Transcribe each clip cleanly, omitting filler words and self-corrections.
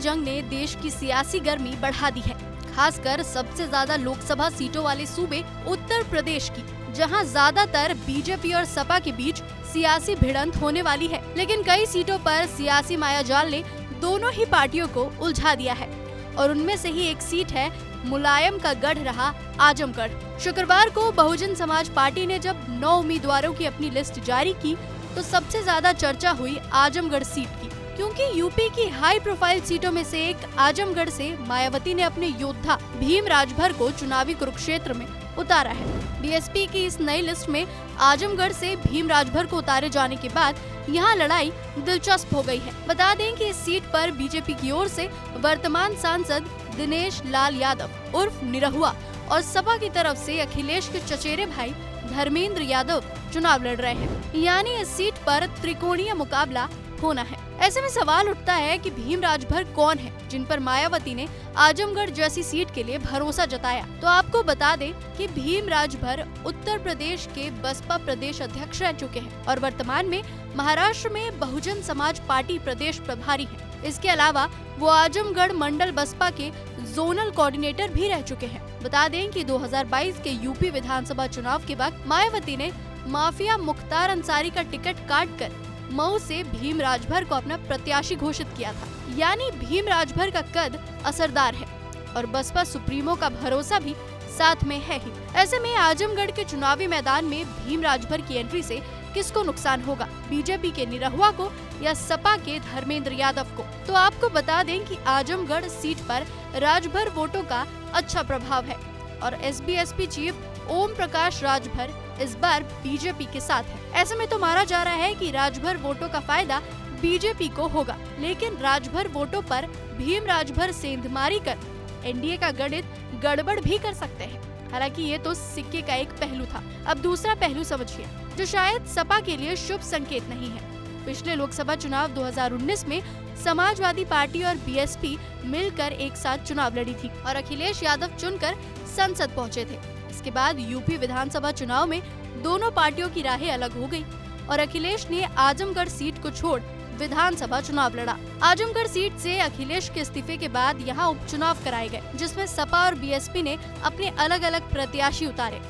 जंग ने देश की सियासी गर्मी बढ़ा दी है, खासकर सबसे ज्यादा लोकसभा सीटों वाले सूबे उत्तर प्रदेश की, जहां ज्यादातर बीजेपी और सपा के बीच सियासी भिड़ंत होने वाली है। लेकिन कई सीटों पर सियासी मायाजाल ने दोनों ही पार्टियों को उलझा दिया है और उनमें से ही एक सीट है मुलायम का गढ़ रहा आजमगढ़। शुक्रवार को बहुजन समाज पार्टी ने जब 9 उम्मीदवारों की अपनी लिस्ट जारी की तो सबसे ज्यादा चर्चा हुई आजमगढ़ सीट की, क्योंकि यूपी की हाई प्रोफाइल सीटों में से एक आजमगढ़ से मायावती ने अपने योद्धा भीम राजभर को चुनावी कुरुक्षेत्र में उतारा है। बीएसपी की इस नई लिस्ट में आजमगढ़ से भीम राजभर को उतारे जाने के बाद यहाँ लड़ाई दिलचस्प हो गई है। बता दें कि इस सीट पर बीजेपी की ओर से वर्तमान सांसद दिनेश लाल यादव उर्फ निरहुआ और सपा की तरफ से अखिलेश के चचेरे भाई धर्मेंद्र यादव चुनाव लड़ रहे हैं, यानी इस सीट पर त्रिकोणीय मुकाबला होना है। ऐसे में सवाल उठता है कि भीम राजभर कौन है जिन पर मायावती ने आजमगढ़ जैसी सीट के लिए भरोसा जताया। तो आपको बता दें कि भीम राजभर उत्तर प्रदेश के बसपा प्रदेश अध्यक्ष रह चुके हैं और वर्तमान में महाराष्ट्र में बहुजन समाज पार्टी प्रदेश प्रभारी हैं। इसके अलावा वो आजमगढ़ मंडल बसपा के जोनल कोऑर्डिनेटर भी रह चुके हैं। बता दें कि 2022 के यूपी विधानसभा चुनाव के वक्त मायावती ने माफिया मुख्तार अंसारी का टिकट काटकर मऊ से भीम राजभर को अपना प्रत्याशी घोषित किया था, यानी भीम राजभर का कद असरदार है और बसपा सुप्रीमो का भरोसा भी साथ में है ही। ऐसे में आजमगढ़ के चुनावी मैदान में भीम राजभर की एंट्री से किसको नुकसान होगा, बीजेपी के निरहुआ को या सपा के धर्मेंद्र यादव को? तो आपको बता दें कि आजमगढ़ सीट पर राजभर वोटों का अच्छा प्रभाव है और एसबीएसपी चीफ ओम प्रकाश राजभर इस बार बीजेपी के साथ है। ऐसे में तो माना जा रहा है कि राजभर वोटों का फायदा बीजेपी को होगा, लेकिन राजभर वोटों पर भीम राजभर सेंधमारी कर एनडीए का गणित गड़बड़ भी कर सकते हैं। हालांकि ये तो सिक्के का एक पहलू था, अब दूसरा पहलू समझिए जो शायद सपा के लिए शुभ संकेत नहीं है। पिछले लोकसभा चुनाव 2019 में समाजवादी पार्टी और बीएसपी मिलकर एक साथ चुनाव लड़ी थी और अखिलेश यादव चुनकर संसद पहुंचे थे। इसके बाद यूपी विधानसभा चुनाव में दोनों पार्टियों की राहें अलग हो गई और अखिलेश ने आजमगढ़ सीट को छोड़ विधानसभा चुनाव लड़ा। आजमगढ़ सीट से अखिलेश के इस्तीफे के बाद यहाँ उपचुनाव कराए गए, जिसमें सपा और बीएसपी ने अपने अलग अलग प्रत्याशी उतारे,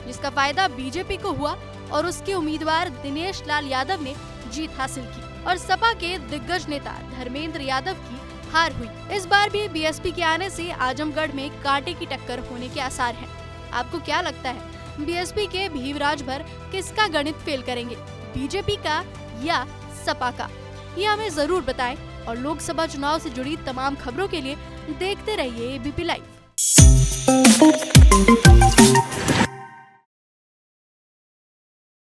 जिसका फायदा बीजेपी को हुआ और उसके उम्मीदवार दिनेश लाल यादव ने जीत हासिल की और सपा के दिग्गज नेता धर्मेंद्र यादव की हार हुई। इस बार भी बीएसपी के आने से आजमगढ़ में कांटे की टक्कर होने के आसार हैं। आपको क्या लगता है, बीएसपी के भीम राजभर किसका गणित फेल करेंगे, बीजेपी का या सपा का? ये हमें जरूर बताएं और लोकसभा चुनाव से जुड़ी तमाम खबरों के लिए देखते रहिए एबीपी लाइव।